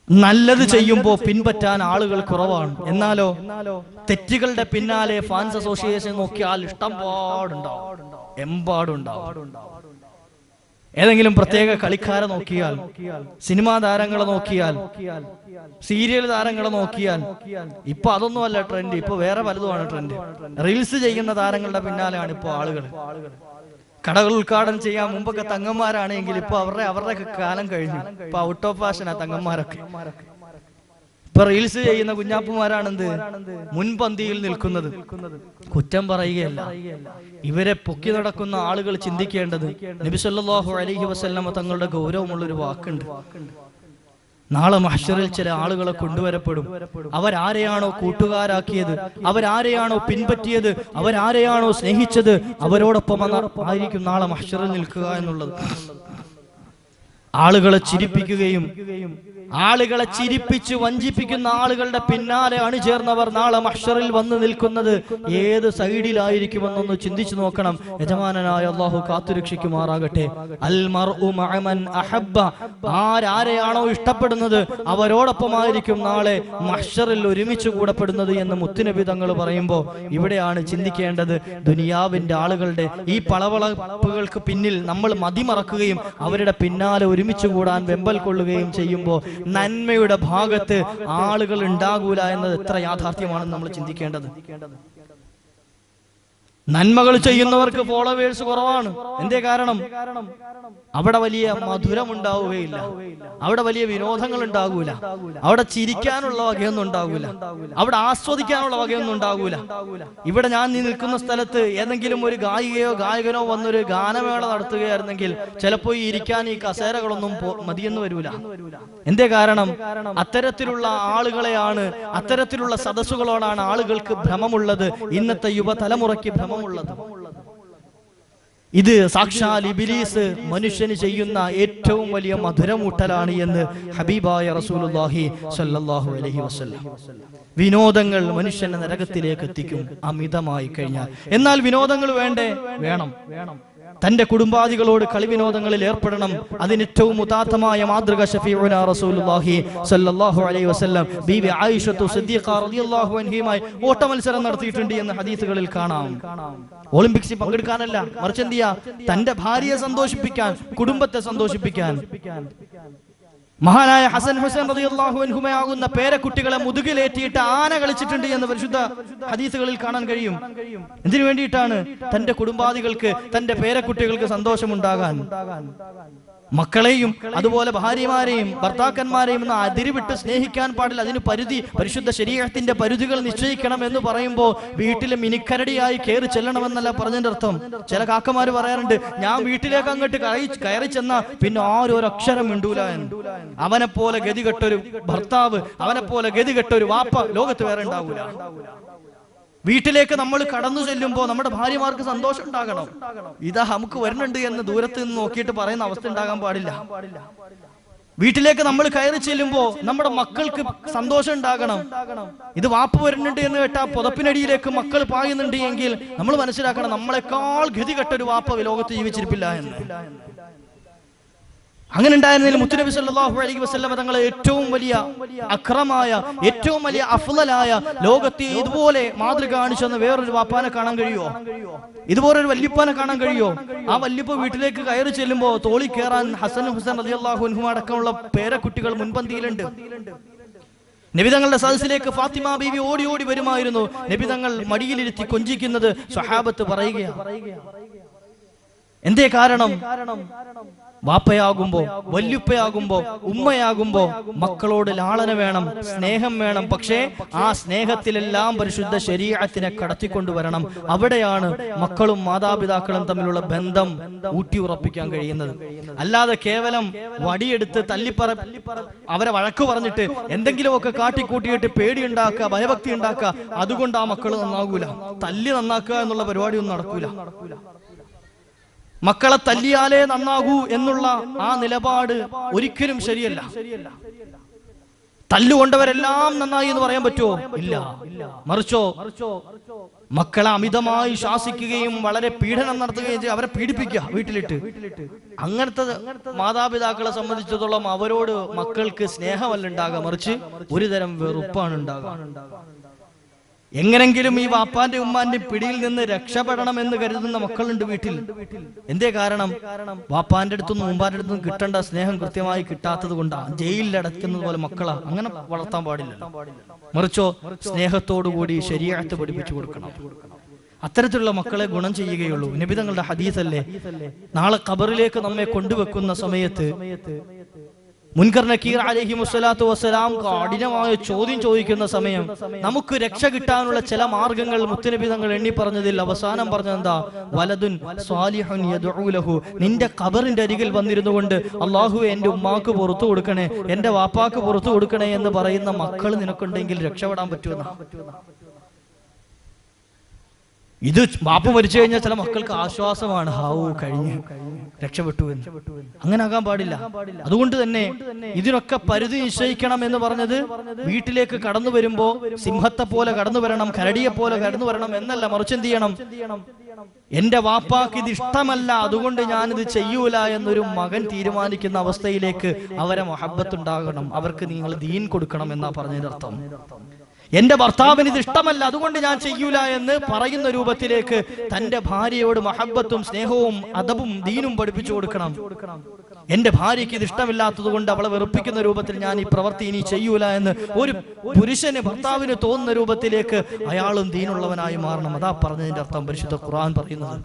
നല്ലത് ചെയ്യുമ്പോൾ പിൻപറ്റാൻ ആളുകൾ കുറവാണ്. എന്നാലോ തെറ്റുകളുടെ പിന്നാലെ ഫാൻസ് അസോസിയേഷൻ നോക്കിയാൽ ഇഷ്ടം പാടുണ്ടാവും, എമ്പാടുണ്ടാവും. ഏതെങ്കിലും പ്രത്യേക കളിക്കാരെ നോക്കിയാൽ, സിനിമാ താരങ്ങളെ നോക്കിയാൽ, സീരിയൽ താരങ്ങളെ നോക്കിയാൽ, ഇപ്പൊ അതൊന്നും അല്ല ട്രെൻഡ്, ഇപ്പൊ വേറെ പലതുമാണ് ട്രെൻഡ്. റീൽസ് ചെയ്യുന്ന താരങ്ങളുടെ പിന്നാലെയാണ് ഇപ്പൊ ആളുകൾ. കടകൾ ഉദ്ഘാടനം ചെയ്യാൻ മുമ്പൊക്കെ തങ്ങന്മാരാണെങ്കിൽ ഇപ്പൊ അവരുടെ കാലം കഴിഞ്ഞു. ഇപ്പൊ ഔട്ട് ഓഫ് ഫാഷനാ തങ്ങന്മാരൊക്കെ. ഇപ്പൊ റീൽസ് ചെയ്യുന്ന കുഞ്ഞാപ്പുമാരാണെന്ത് മുൻപന്തിയിൽ നിൽക്കുന്നത്. കുറ്റം പറയുകയല്ല, ഇവരെ പൊക്കി നടക്കുന്ന ആളുകൾ ചിന്തിക്കേണ്ടത് നബി സല്ലല്ലാഹു അലൈഹി വസല്ലമ തങ്ങളുടെ ഗൗരവമുള്ളൊരു വാക്കുണ്ട്. നാളെ മഹ്ശറിൽ ചില ആളുകളെ കൊണ്ടുവരപ്പെടും. അവരാരെയാണോ കൂട്ടുകാരാക്കിയത്, അവരാരെയാണോ പിൻപറ്റിയത്, അവരാരെയാണോ സ്നേഹിച്ചത്, അവരോടൊപ്പം ആയിരിക്കും നാളെ മഹ്ശറിൽ നിൽക്കുക എന്നുള്ളത്. ആളുകളെ ചിരിപ്പിക്കുകയും ആളുകളെ ചിരിപ്പിച്ച് വഞ്ചിപ്പിക്കുന്ന ആളുകളുടെ പിന്നാലെ അണിചേർന്നവർ നാളെ മഹ്ശറിൽ വന്ന് നിൽക്കുന്നത് ഏത് സൈഡിലായിരിക്കുമെന്നൊന്ന് ചിന്തിച്ചു നോക്കണം. യജമാനനായ അല്ലാഹു കാത്തുരക്ഷിക്കുമാറാകട്ടെ. അൽ മർഉ മഅ മൻ അഹബ്ബ, ആരാരെയാണോ ഇഷ്ടപ്പെടുന്നത് അവരോടൊപ്പമായിരിക്കും നാളെ മഹ്ശറിൽ ഒരുമിച്ച് കൂടപ്പെടുന്നത് എന്ന് മുത്തുനബി തങ്ങൾ പറയുമ്പോൾ ഇവിടെയാണ് ചിന്തിക്കേണ്ടത്. ദുനിയാവിന്റെ ആളുകളുടെ ഈ പളവളപ്പുകൾക്ക് പിന്നിൽ നമ്മൾ മതിമറക്കുകയും അവരുടെ പിന്നാലെ ഒരുമിച്ച് കൂടാൻ വെമ്പൽ കൊള്ളുകയും ചെയ്യുമ്പോൾ നന്മയുടെ ഭാഗത്ത് ആളുകൾ ഉണ്ടാകൂല എന്നത് എത്ര യാഥാർത്ഥ്യമാണെന്ന് നമ്മൾ ചിന്തിക്കേണ്ടത്. നന്മകൾ ചെയ്യുന്നവർക്ക് ഫോളോവേഴ്സ് കുറവാണ്. എന്തേ കാരണം? അവിടെ വലിയ മധുരം ഉണ്ടാവുകയില്ല, അവിടെ വലിയ വിനോദങ്ങൾ ഉണ്ടാകൂല, അവിടെ ചിരിക്കാനുള്ള വകയൊന്നും ഉണ്ടാകൂല, അവിടെ ആസ്വദിക്കാനുള്ള വകയൊന്നും ഉണ്ടാകൂല. ഇവിടെ ഞാൻ നിൽക്കുന്ന സ്ഥലത്ത് ഏതെങ്കിലും ഒരു ഗായികയോ ഗായകനോ വന്നൊരു ഗാനമേള നടത്തുകയായിരുന്നെങ്കിൽ ചിലപ്പോൾ ഇരിക്കാൻ ഈ കസേരകളൊന്നും മതിയെന്ന് വരൂല. എന്തേ കാരണം? അത്തരത്തിലുള്ള ആളുകളെയാണ്, അത്തരത്തിലുള്ള സദസ്സുകളോടാണ് ആളുകൾക്ക് ഭ്രമമുള്ളത്. ഇന്നത്തെ യുവതലമുറയ്ക്ക് ഭ്രമമുള്ളത്. ഇത് സാക്ഷാൽ ഇബ്ലീസ് മനുഷ്യന് ചെയ്യുന്ന ഏറ്റവും വലിയ മധുരമൂട്ടലാണ് എന്ന് ഹബീബായ റസൂലുള്ളാഹി സ്വല്ലല്ലാഹു അലൈഹി വസല്ലം. വിനോദങ്ങൾ മനുഷ്യനെ നരകത്തിലേക്ക് എത്തിക്കും അമിതമായി കഴിഞ്ഞാൽ. എന്നാൽ വിനോദങ്ങൾ വേണം. തന്റെ കുടുംബാദികളോട് കളിവിനോദങ്ങളിൽ ഏർപ്പെടണം. അതിന് ഏറ്റവും ഉദാത്തമായ മാതൃക ശഫീഉനാ റസൂലുള്ളാഹി സ്വല്ലല്ലാഹു അലൈഹി വസല്ലം ബീവി ആയിഷത്തു സിദ്ദീഖ റളിയല്ലാഹു അൻഹയുമായി ഓട്ട മത്സരം നടത്തിയിട്ടുണ്ട് എന്ന് ഹദീസുകളിൽ കാണാം. ഒളിമ്പിക്സിൽ പങ്കെടുക്കാനല്ല, മറിച്ച് എന്ത് ചെയ്യാ, തന്റെ ഭാര്യയെ സന്തോഷിപ്പിക്കാൻ, കുടുംബത്തെ സന്തോഷിപ്പിക്കാൻ. മഹാനായ ഹസൻ ഹുസൈൻ റളിയല്ലാഹു അൻഹുമയാകുന്ന പേരക്കുട്ടികളെ മുതുകിലേറ്റിയിട്ട് ആന കളിച്ചിട്ടുണ്ട് എന്ന് പരിശുദ്ധ ഹദീസുകളിൽ കാണാൻ കഴിയും. എന്തിനു വേണ്ടിയിട്ടാണ്? തന്റെ കുടുംബാദികൾക്ക്, തന്റെ പേരക്കുട്ടികൾക്ക് സന്തോഷമുണ്ടാകാൻ. മക്കളെയും അതുപോലെ ഭാര്യമാരെയും ഭർത്താക്കന്മാരെയും ഒന്ന് അതിരുവിട്ട് സ്നേഹിക്കാൻ പാടില്ല. അതിന് പരിധി, പരിശുദ്ധ ശരീഅത്തിന്റെ പരിധികൾ നിശ്ചയിക്കണം എന്ന് പറയുമ്പോൾ വീട്ടിലെ മിനിക്കരടിയായി കയറി ചെല്ലണമെന്നല്ല പറഞ്ഞതിന്റെ അർത്ഥം. ചില കാക്കമാര് പറയാറുണ്ട്, ഞാൻ വീട്ടിലേക്ക് അങ്ങോട്ട് കയറി ചെന്ന പിന്നെ ആരൊരക്ഷരം മിണ്ടൂല എന്ന്. അവനെ പോലെ ഗതികെട്ടൊരു ഭർത്താവ്, അവനെ പോലെ ഗതികെട്ടൊരു വാപ്പ ലോകത്ത് വേറെ ഉണ്ടാവൂല. വീട്ടിലേക്ക് നമ്മൾ കടന്നു ചെല്ലുമ്പോൾ നമ്മുടെ ഭാര്യമാർക്ക് സന്തോഷം ഉണ്ടാകണം. ഇതാ നമുക്ക് വരുന്നുണ്ട് എന്ന് ദൂരത്ത് നിന്ന് നോക്കിയിട്ട് പറയുന്ന അവസ്ഥ ഉണ്ടാകാൻ പാടില്ല. വീട്ടിലേക്ക് നമ്മൾ കയറി ചെല്ലുമ്പോൾ നമ്മുടെ മക്കൾക്ക് സന്തോഷം ഉണ്ടാകണം. ഇത് വാപ്പ് വരുന്നുണ്ട് എന്ന് കേട്ടാൽ പുതപ്പിനടിയിലേക്ക് മക്കൾ പായുന്നുണ്ട് എങ്കിൽ നമ്മൾ മനസ്സിലാക്കണം, നമ്മളെക്കാൾ ഗതികെട്ടൊരു വാപ്പ ലോകത്ത് ജീവിച്ചിരിപ്പില്ല എന്ന്. അങ്ങനെ ഉണ്ടായിരുന്നതിൽ മുത്തുനബി സല്ലല്ലാഹു അലൈഹി വസല്ലമ തങ്ങളെ ഏറ്റവും വലിയ അക്രമായ, ഏറ്റവും വലിയ അഫ്ളലായ, ലോകത്തെ ഇതുപോലെ മാതൃക കാണിച്ചെന്ന് വേറൊരു വാപ്പാനെ കാണാൻ കഴിയുമോ? ഇതുപോലൊരു വല്യപ്പാനെ കാണാൻ കഴിയുമോ? ആ വല്യപ്പ വീട്ടിലേക്ക് കയറി ചെല്ലുമ്പോൾ തോളി കയറാൻ ഹസൻ ഹുസൈൻ റളിയല്ലാഹു അൻഹുമ അടക്കമുള്ള പേരക്കുട്ടികൾ മുൻപന്തിയിലുണ്ട്. നബിതങ്ങളുടെ സദസ്സിലേക്ക് ഫാത്തിമ ബീവി ഓടി ഓടി വരുമായിരുന്നു. നബിതങ്ങൾ മടിയിലിരുത്തി കൊഞ്ചിക്കുന്നത് സ്വഹാബത്ത് പറയുകയാണ്. എന്തേ കാരണം? വാപ്പയാകുമ്പോ, വല്യുപ്പയാകുമ്പോ, ഉമ്മയാകുമ്പോ മക്കളോട് ലാളന വേണം, സ്നേഹം വേണം. പക്ഷേ ആ സ്നേഹത്തിലെല്ലാം പരിശുദ്ധ ശരീഅത്തിനെ കടത്തിക്കൊണ്ടുവരണം. അവിടെയാണ് മക്കളും മാതാപിതാക്കളും തമ്മിലുള്ള ബന്ധം ഊട്ടിയുറപ്പിക്കാൻ കഴിയുന്നത്. അല്ലാതെ കേവലം വടിയെടുത്ത് അവരെ വഴക്ക് പറഞ്ഞിട്ട് എന്തെങ്കിലുമൊക്കെ കാട്ടിക്കൂട്ടിയിട്ട് പേടിയുണ്ടാക്കുക, ഭയഭക്തി ഉണ്ടാക്കുക, അതുകൊണ്ട് ആ മക്കൾ നന്നാകൂല. തല്ലി നന്നാക്കുക എന്നുള്ള പരിപാടിയൊന്നും നടക്കൂല. മക്കളെ തല്ലിയാലേ നന്നാകൂ എന്നുള്ള ആ നിലപാട് ഒരിക്കലും ശരിയല്ല. തല്ലുകൊണ്ടവരെല്ലാം നന്നായി എന്ന് പറയാൻ പറ്റുമോ? ഇല്ല. മറിച്ചോ മക്കളെ അമിതമായി ശാസിക്കുകയും വളരെ പീഡനം നടത്തുകയും ചെയ്യും, അവരെ പീഡിപ്പിക്കുക വീട്ടിലിട്ട്. അങ്ങനത്തെ മാതാപിതാക്കളെ സംബന്ധിച്ചിടത്തോളം അവരോട് മക്കൾക്ക് സ്നേഹമല്ല ഉണ്ടാകുക, മറിച്ച് ഒരുതരം വെറുപ്പാണ് ഉണ്ടാകുക. എങ്ങനെങ്കിലും ഈ വാപ്പാന്റെ ഉമ്മാന്റെ പിടിയിൽ നിന്ന് രക്ഷപ്പെടണം എന്ന് കരുതുന്ന മക്കളുണ്ട് വീട്ടിൽ. എന്തേ കാരണം? വാപ്പാന്റെ അടുത്തുനിന്നും ഉമ്മാന്റെ അടുത്തുനിന്നും കിട്ടേണ്ട സ്നേഹം കൃത്യമായി കിട്ടാത്തത് കൊണ്ടാണ്. ജയിലിൽ അടയ്ക്കുന്നത് പോലെ മക്കളാ. അങ്ങനെ വളർത്താൻ പാടില്ല. മറിച്ചോ സ്നേഹത്തോടുകൂടി ശരീഅത്ത് പഠിപ്പിച്ചു കൊടുക്കണം. അത്തരത്തിലുള്ള മക്കളെ ഗുണം ചെയ്യുകയുള്ളൂ. നബി തങ്ങളുടെ ഹദീസല്ലേ, നാളെ ഖബറിലേക്ക് നമ്മെ കൊണ്ടുവെക്കുന്ന സമയത്ത് മുൻകർ നക്കീർ അലൈഹിമുസ്സലാത്തു വസ്സലാം കഠിനമായ ചോദ്യം ചോദിക്കുന്ന സമയം നമുക്ക് രക്ഷ കിട്ടാനുള്ള ചില മാർഗങ്ങൾ മുത്തുനബി തങ്ങൾ എണ്ണി പറഞ്ഞതിൽ അവസാനം പറഞ്ഞെന്താ? വലദുൻ സ്വാലിഹുൻ യദ്ഉ ലഹു. നിന്റെ ഖബറിന്റെ അരികിൽ വന്നിരുന്നു കൊണ്ട് അല്ലാഹുവേ എന്റെ ഉമ്മാക്ക് പുറത്തു കൊടുക്കണേ, എന്റെ വാപ്പാക്ക് പുറത്തു കൊടുക്കണേ എന്ന് പറയുന്ന മക്കൾ നിനക്കുണ്ടെങ്കിൽ രക്ഷപ്പെടാൻ പറ്റുമെന്നാ. ഇത് ബാപ്പ മരിച്ചു കഴിഞ്ഞാൽ ചില മക്കൾക്ക് ആശ്വാസമാണ്, ഹാവൂ കഴിഞ്ഞു രക്ഷപ്പെട്ടു എന്ന്. അങ്ങനെ ആകാൻ പാടില്ല. അതുകൊണ്ട് തന്നെ ഇതിനൊക്കെ പരിധി നിശ്ചയിക്കണം എന്ന് പറഞ്ഞത് വീട്ടിലേക്ക് കടന്നു വരുമ്പോ സിംഹത്തെ പോലെ കടന്നു വരണം, കരടിയെ പോലെ കടന്നു വരണം എന്നല്ല. മറിച്ച് എന്ത് ചെയ്യണം? എന്റെ വാപ്പാക്ക് ഇത് ഇഷ്ടമല്ല, അതുകൊണ്ട് ഞാനിത് ചെയ്യൂല എന്നൊരു മകൻ തീരുമാനിക്കുന്ന അവസ്ഥയിലേക്ക് അവരെ മഹബത്തുണ്ടാകണം. അവർക്ക് നിങ്ങൾ ദീൻ കൊടുക്കണം എന്നാ പറഞ്ഞതിനർത്ഥം. എന്റെ ഭർത്താവിന് ഇത് ഇഷ്ടമല്ല, അതുകൊണ്ട് ഞാൻ ചെയ്യൂല എന്ന് പറയുന്ന രൂപത്തിലേക്ക് തന്റെ ഭാര്യയോട് മഹബത്തും സ്നേഹവും അദബും ദീനും പഠിപ്പിച്ചു കൊടുക്കണം. എന്റെ ഭാര്യയ്ക്ക് ഇത് ഇഷ്ടമില്ലാത്തത് കൊണ്ട് അവളെ വെറുപ്പിക്കുന്ന രൂപത്തിൽ ഞാൻ ഈ പ്രവൃത്തി ഇനി ചെയ്യൂല എന്ന് ഒരു പുരുഷന് ഭർത്താവിന് തോന്നുന്ന രൂപത്തിലേക്ക് അയാളും ദീനുള്ളവനായി മാറണം. അതാ പറഞ്ഞതിന്റെ അർത്ഥം പരിശുദ്ധ ഖുർആൻ പറയുന്നത്.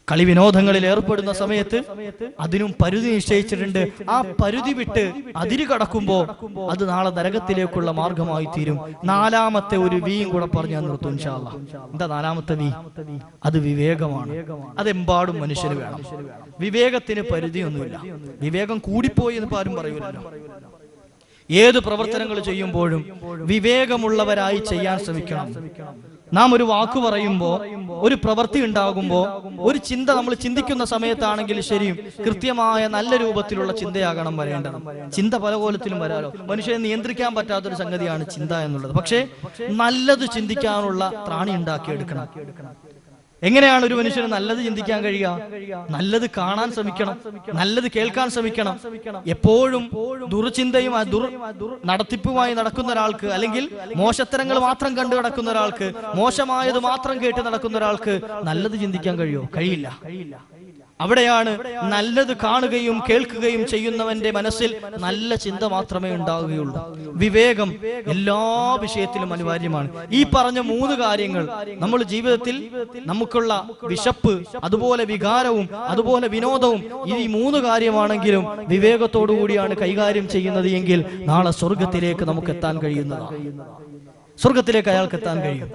കളി വിനോദങ്ങളിൽ ഏർപ്പെടുന്ന സമയത്ത് അതിനും പരിധി നിശ്ചയിച്ചിട്ടുണ്ട്. ആ പരിധി വിട്ട് അതിര് കടക്കുമ്പോ അത് നാളെ നരകത്തിലേക്കുള്ള മാർഗമായി തീരും. നാലാമത്തെ ഒരു വിയും കൂടെ പറഞ്ഞു ഞാൻ നിർത്തും ഇൻഷാ അല്ലാഹ്. എന്താ നാലാമത്തെ വി? അത് വിവേകമാണ്. അതെമ്പാടും മനുഷ്യന് വേണം. വിവേകത്തിന് പരിധിയൊന്നുമില്ല. വിവേകം കൂടിപ്പോയി എന്ന് ആരും പറയൂലല്ലോ. ഏത് പ്രവർത്തനങ്ങൾ ചെയ്യുമ്പോഴും വിവേകമുള്ളവരായി ചെയ്യാൻ ശ്രമിക്കണം. നാം ഒരു വാക്ക് പറയുമ്പോ, ഒരു പ്രവൃത്തി ഉണ്ടാകുമ്പോ, ഒരു ചിന്ത നമ്മൾ ചിന്തിക്കുന്ന സമയത്താണെങ്കിൽ ശരിയും കൃത്യമായ നല്ല രൂപത്തിലുള്ള ചിന്തയാകണം വരേണ്ടത്. ചിന്ത പല കോലത്തിലും വരാലോ. മനുഷ്യനെ നിയന്ത്രിക്കാൻ പറ്റാത്തൊരു സംഗതിയാണ് ചിന്ത എന്നുള്ളത്. പക്ഷേ നല്ലത് ചിന്തിക്കാനുള്ള ത്രാണി ഉണ്ടാക്കിയെടുക്കണം. എങ്ങനെയാണ് ഒരു മനുഷ്യന് നല്ലത് ചിന്തിക്കാൻ കഴിയുക? നല്ലത് കാണാൻ ശ്രമിക്കണം, നല്ലത് കേൾക്കാൻ ശ്രമിക്കണം. എപ്പോഴും ദുർചിന്തയും നടത്തിപ്പുമായി നടക്കുന്ന ഒരാൾക്ക്, അല്ലെങ്കിൽ മോശത്തരങ്ങൾ മാത്രം കണ്ടു നടക്കുന്ന ഒരാൾക്ക്, മോശമായത് മാത്രം കേട്ട് നടക്കുന്ന ഒരാൾക്ക് നല്ലത് ചിന്തിക്കാൻ കഴിയുമോ? കഴിയില്ല. അവിടെയാണ് നല്ലത് കാണുകയും കേൾക്കുകയും ചെയ്യുന്നവന്റെ മനസ്സിൽ നല്ല ചിന്ത മാത്രമേ ഉണ്ടാവുകയുള്ളൂ. വിവേകം എല്ലാ വിഷയത്തിലും അനിവാര്യമാണ്. ഈ പറഞ്ഞ മൂന്ന് കാര്യങ്ങൾ നമ്മൾ ജീവിതത്തിൽ നമുക്കുള്ള വിശപ്പ്, അതുപോലെ വികാരവും, അതുപോലെ വിനോദവും, ഈ മൂന്ന് കാര്യമാണെങ്കിലും വിവേകത്തോടു കൂടിയാണ് കൈകാര്യം ചെയ്യുന്നത് എങ്കിൽ നാളെ സ്വർഗത്തിലേക്ക് നമുക്ക് എത്താൻ കഴിയുന്നതാണ്. സ്വർഗത്തിലേക്ക് അയാൾക്ക് എത്താൻ കഴിയും.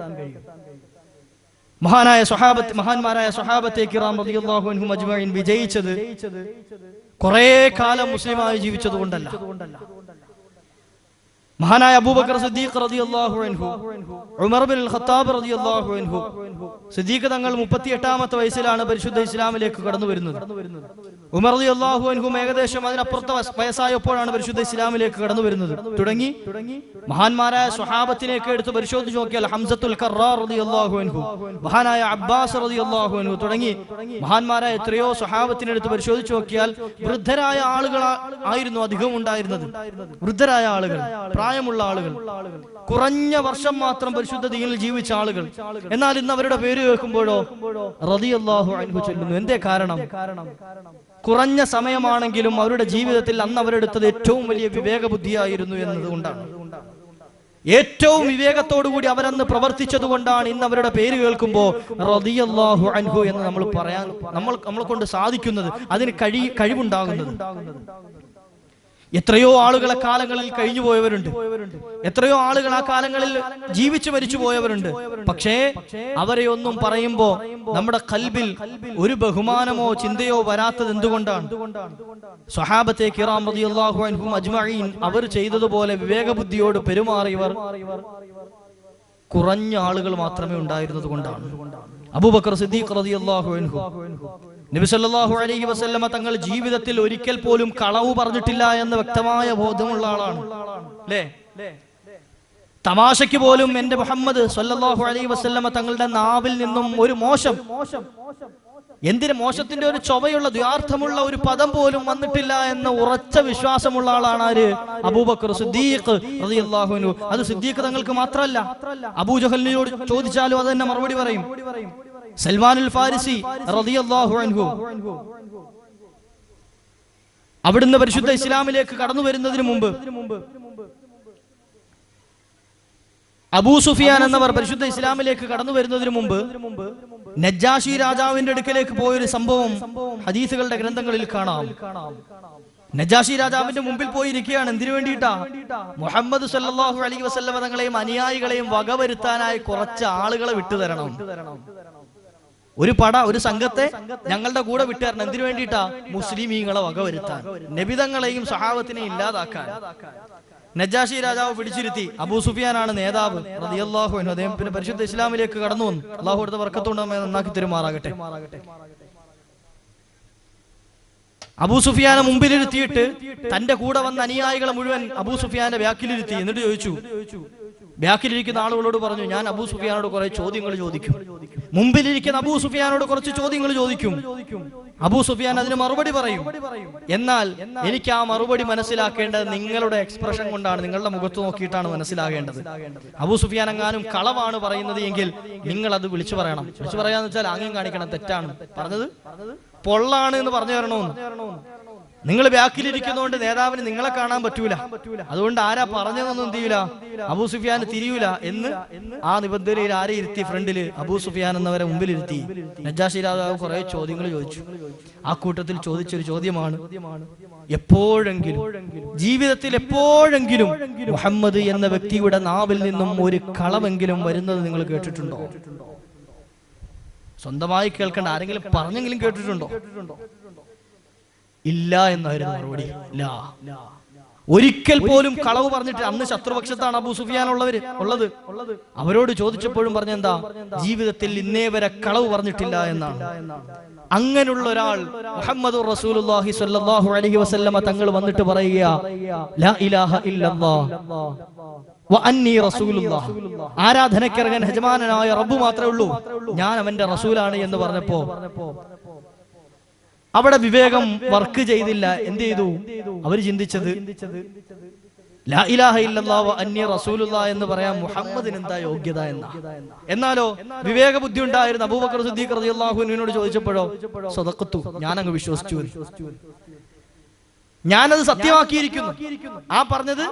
മഹാന്മാരായ സ്വഹാബത്തെ കിറാം റളിയല്ലാഹു അൻഹും അജ്മഈൻ വിജയിച്ചത് കുറെ കാലം മുസ്ലിമായി ജീവിച്ചത് കൊണ്ടല്ല. മഹാനായ അബൂബക്കർ സിദ്ദീഖ് റളിയല്ലാഹു അൻഹു, ഉമർ ഇബ്നുൽ ഖത്താബ് റളിയല്ലാഹു അൻഹു, സിദ്ദീഖ് തങ്ങൾ 38ാമത്തെ വയസ്സിലാണ് പരിശുദ്ധ ഇസ്ലാമിലേക്ക് കടന്നു വരുന്നത്. ഉമർ റളിയല്ലാഹു അൻഹു ഏകദേശം അതിനപ്പുറത്തെ വയസ്സായപ്പോഴാണ് പരിശുദ്ധ ഇസ്ലാമിലേക്ക് കടന്നു വരുന്നത്. തുടങ്ങി മഹാന്മാരായ സ്വഹാബത്തിനെയൊക്കെ എടുത്ത് പരിശോധിച്ച് നോക്കിയാൽ ഹംസത്തുൽ കറാർ റളിയല്ലാഹു അൻഹു, മഹാനായ അബ്ബാസ് റളിയല്ലാഹു അൻഹു തുടങ്ങി മഹാന്മാരായ എത്രയോ സ്വഹാബത്തിനെ എടുത്ത് പരിശോധിച്ച് നോക്കിയാൽ വൃദ്ധരായ ആളുകൾ ആയിരുന്നു അധികം ഉണ്ടായിരുന്നത്. വൃദ്ധരായ ആളുകൾ, പ്രായമുള്ള ആളുകൾ, കുറഞ്ഞ വർഷം മാത്രം പരിശുദ്ധ ദീനിൽ ജീവിച്ച ആളുകൾ. എന്നാൽ ഇന്ന് അവരുടെ പേര് കേൾക്കുമ്പോഴോ റളിയല്ലാഹു അൻഹു ചൊല്ലുന്നു. എന്തേ കാരണം? കുറഞ്ഞ സമയമാണെങ്കിലും അവരുടെ ജീവിതത്തിൽ അന്ന് അവരെടുത്തത് ഏറ്റവും വലിയ വിവേക ബുദ്ധിയായിരുന്നു എന്നതുകൊണ്ടാണ്. ഏറ്റവും വിവേകത്തോടുകൂടി അവരന്ന് പ്രവർത്തിച്ചത് കൊണ്ടാണ് ഇന്ന് അവരുടെ പേര് കേൾക്കുമ്പോൾ റളിയല്ലാഹു അൻഹു എന്ന് നമ്മൾ പറയാൻ നമ്മളെ കൊണ്ട് സാധിക്കുന്നത്, അതിന് കഴിവുണ്ടാകുന്നത്. എത്രയോ ആളുകൾ ആ കാലങ്ങളിൽ കഴിഞ്ഞു പോയവരുണ്ട്, എത്രയോ ആളുകൾ ആ കാലങ്ങളിൽ ജീവിച്ചു മരിച്ചു പോയവരുണ്ട്. പക്ഷേ അവരെ ഒന്നും പറയുമ്പോ നമ്മുടെ ഖൽബിൽ ഒരു ബഹുമാനമോ ചിന്തയോ വരാത്തത് എന്തുകൊണ്ടാണ്? സ്വഹാബത്തെ കിറാം റളിയല്ലാഹു അൻഹും അജ്മഈൻ അവർ ചെയ്തതുപോലെ വിവേകബുദ്ധിയോട് പെരുമാറിയവർ കുറഞ്ഞ ആളുകൾ മാത്രമേ ഉണ്ടായിരുന്നത് കൊണ്ടാണ്. അബൂബക്കർ സിദ്ദീഖ് റളിയല്ലാഹു അൻഹു നബി സല്ലല്ലാഹു അലൈഹി വസല്ലമ തങ്ങൾ ജീവിതത്തിൽ ഒരിക്കൽ പോലും കളവ് പറഞ്ഞിട്ടില്ല എന്ന് വ്യക്തമായ ബോധമുള്ള ആളാണ്. അല്ലേ? തമാശയ്ക്ക് പോലും എന്റെ മുഹമ്മദ് സല്ലല്ലാഹു അലൈഹി വസല്ലമ തങ്ങളുടെ നാവിൽ നിന്നും ഒരു മോശം, എന്തിന് മോശത്തിന്റെ ഒരു ചൊവയുള്ള ദ്വാർത്ഥമുള്ള ഒരു പദം പോലും വന്നിട്ടില്ല എന്ന ഉറച്ച വിശ്വാസമുള്ള ആളാണ് ആര്? അബൂബക്കർ സിദ്ദീഖ് റളിയല്ലാഹു അൻഹു. അത് സിദ്ദീഖ് തങ്ങൾക്ക് മാത്രമല്ല, അബൂജഹലിനോട് ചോദിച്ചാലും അത് തന്നെ മറുപടി പറയും. സൽമാനുൽ ഫാരിസി റളിയല്ലാഹു അൻഹു അവിടുന്ന് പരിശുദ്ധ ഇസ്ലാമിലേക്ക് കടന്നു വരുന്നതിന് മുമ്പ് അബൂ സുഫിയാൻ എന്നവർ പരിശുദ്ധ ഇസ്ലാമിലേക്ക് കടന്നു വരുന്നതിന് മുമ്പ് നജ്ജാശി രാജാവിന്റെ അടുക്കലേക്ക് പോയൊരു സംഭവം ഹദീസുകളുടെ ഗ്രന്ഥങ്ങളിൽ കാണാം. നജ്ജാശി രാജാവിന്റെ മുമ്പിൽ പോയിരിക്കുകയാണ്. എന്തിനു വേണ്ടിയിട്ടാ? മുഹമ്മദ് സല്ലല്ലാഹു അലൈഹി വസല്ലമ തങ്ങളെയും അനുയായികളെയും വകവരുത്താനായി കുറച്ച് ആളുകളെ വിട്ടുതരണം. ഒരു സംഘത്തെ ഞങ്ങളുടെ കൂടെ വിട്ടുതരണം. എന്തിനു വേണ്ടിയിട്ടാ? മുസ്ലിമീങ്ങളെ വകവരുത്താൻ, നബിതങ്ങളെയും സഹാബത്തിനെയും ഇല്ലാതാക്കാൻ. നജ്ജാശി രാജാവ് പിടിച്ചിരുത്തി. അബൂ സുഫിയാനാണ് നേതാവ് റളിയല്ലാഹു അൻഹു. അദ്ദേഹം പിന്നെ പരിശുദ്ധ ഇസ്ലാമിലേക്ക് കടന്നു വന്നു. അല്ലാഹു അടുത്ത ബർക്കത്തുകൊണ്ട് നമ്മെ നന്നാക്കി തെരുമാറാകട്ടെ. അബൂ സുഫിയാനെ മുമ്പിലിരുത്തിയിട്ട് തന്റെ കൂടെ വന്ന അനുയായികളെ മുഴുവൻ അബൂ സുഫിയാന്റെ ബാക്കിലിരുത്തി. എന്നിട്ട് ചോദിച്ചു, ബാക്കിലിരിക്കുന്ന ആളുകളോട് പറഞ്ഞു, ഞാൻ അബൂ സുഫിയാനോട് കുറെ ചോദ്യങ്ങൾ ചോദിക്കും. മുമ്പിലിരിക്കുന്ന അബൂ സുഫിയാനോട് കുറച്ച് ചോദ്യങ്ങൾ ചോദിക്കും. അബൂ സുഫിയാൻ അതിന് മറുപടി പറയും. എന്നാൽ എനിക്ക് ആ മറുപടി മനസ്സിലാക്കേണ്ടത് നിങ്ങളുടെ എക്സ്പ്രഷൻ കൊണ്ടാണ്, നിങ്ങളുടെ മുഖത്ത് നോക്കിയിട്ടാണ് മനസ്സിലാകേണ്ടത്. അബൂ സുഫിയാൻ എങ്ങാനും കളവാണ് പറയുന്നത് എങ്കിൽ നിങ്ങൾ അത് വിളിച്ചു പറയണം. വിളിച്ചു പറയാന്ന് വെച്ചാൽ ആംഗ്യം കാണിക്കണം, തെറ്റാണ് പറഞ്ഞത്, പൊള്ളാണ് എന്ന് പറഞ്ഞു തരണമെന്ന്. നിങ്ങൾ ബാക്കിലിരിക്കുന്നതുകൊണ്ട് നേതാവിന് നിങ്ങളെ കാണാൻ പറ്റൂല. അതുകൊണ്ട് ആരാ പറഞ്ഞതെന്നൊന്നും എന്ത് ചെയ്യൂല, അബൂ സുഫിയാൻ തിരിയൂല എന്ന് ആ നിബന്ധനയിൽ ആരെ ഇരുത്തി? ഫ്രണ്ടില് അബൂ സുഫിയാൻ എന്നവരെ മുമ്പിലിരുത്തി. നജ്ജാശി രാജാവ് കുറെ ചോദ്യങ്ങൾ ചോദിച്ചു. ആ കൂട്ടത്തിൽ ചോദിച്ചൊരു ചോദ്യമാണ്, എപ്പോഴെങ്കിലും ജീവിതത്തിൽ എപ്പോഴെങ്കിലും മുഹമ്മദ് എന്ന വ്യക്തിയുടെ നാവിൽ നിന്നും ഒരു കളവെങ്കിലും വരുന്നത് നിങ്ങൾ കേട്ടിട്ടുണ്ടോ? സ്വന്തമായി കേൾക്കേണ്ട, ആരെങ്കിലും പറഞ്ഞെങ്കിലും കേട്ടിട്ടുണ്ടോ? ഇല്ല എന്നായിരുന്നു മറുപടി. ഇല്ല, ഒരിക്കൽ പോലും കളവ് പറഞ്ഞിട്ട്. അന്ന് ശത്രുപക്ഷത്താണ് അബൂ സുഫിയാൻ ഉള്ളത്. അവരോട് ചോദിച്ചപ്പോഴും പറഞ്ഞെന്താ? ജീവിതത്തിൽ ഇന്നേ വരെ കളവ് പറഞ്ഞിട്ടില്ല എന്നാണ്. അങ്ങനെയുള്ള ഒരാൾ മുഹമ്മദുർ റസൂലുള്ളാഹി സ്വല്ലല്ലാഹു അലൈഹി വസല്ലമ തങ്ങൾ വന്നിട്ട് പറയുക, ലാ ഇലാഹ ഇല്ലല്ലാഹ് വ അന്നി റസൂലുള്ളാഹ്, ആരാധനയ്ക്കിറങ്ങാൻ യജമാനനായ റബ്ബ് മാത്രമേ ഉള്ളൂ, ഞാൻ അവന്റെ റസൂലാണ് എന്ന് പറഞ്ഞപ്പോ അവിടെ വിവേകം വർക്ക് ചെയ്തില്ല. എന്ത് ചെയ്തു? അവർ ചിന്തിച്ചത് ലാ ഇലാഹ ഇല്ലല്ലാഹ് വ അന്നി റസൂലുള്ളാഹ് എന്ന് പറയാൻ മുഹമ്മദിന് എന്താ യോഗ്യത എന്നാ. എന്നാലോ വിവേക ബുദ്ധി ഉണ്ടായിരുന്ന അബൂബക്കർ സിദ്ദീഖ് റളിയല്ലാഹു അൻഹുവിനോട് ചോദിച്ചപ്പോഴോ സദഖത്തു, ഞാനങ്ങ് വിശ്വസിച്ചു, ഞാനത് സത്യമാക്കിയിരിക്കുന്നു. ആ പറഞ്ഞത്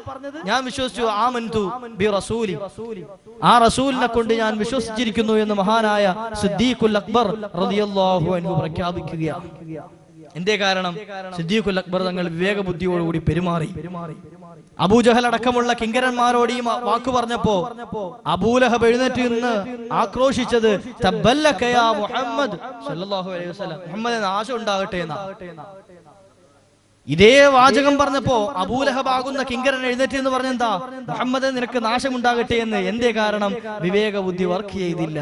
ഞാൻ വിശ്വസിച്ചു. ആമൻതു ബി റസൂലി, ആ റസൂലിനെ കൊണ്ട് ഞാൻ വിശ്വസിച്ചിരിക്കുന്നു എന്ന് മഹാനായ സിദ്ദീഖുൽ അക്ബർ റളിയല്ലാഹു അൻഹു പ്രഖ്യാപിക്കുകയാണ്. എന്തേ കാരണം? സിദ്ദീഖുൽ അക്ബർ തങ്ങൾ വിവേക ബുദ്ധിയോടുകൂടി പെരുമാറി. അബൂജഹൽ അടക്കമുള്ള കിങ്കരന്മാരോട് ഈ വാക്ക് പറഞ്ഞപ്പോ അബൂലഹബ് എഴുന്നേറ്റ് നിന്ന് ആക്രോശിച്ചത് തബ്ബല്ലക യാ മുഹമ്മദ് സല്ലല്ലാഹു അലൈഹി വസല്ലം, മുഹമ്മദ് നാശം ഉണ്ടാകട്ടെ എന്നാ. ഇതേ വാചകം പറഞ്ഞപ്പോ അബൂലഹബാകുന്ന കിങ്കരൻ എഴുന്നേറ്റ് എന്ന് പറഞ്ഞെന്താ? മുഹമ്മദ് നിനക്ക് നാശമുണ്ടാകട്ടെ എന്ന്. എന്തേ കാരണം? വിവേക ബുദ്ധി വർക്ക് ചെയ്തില്ല.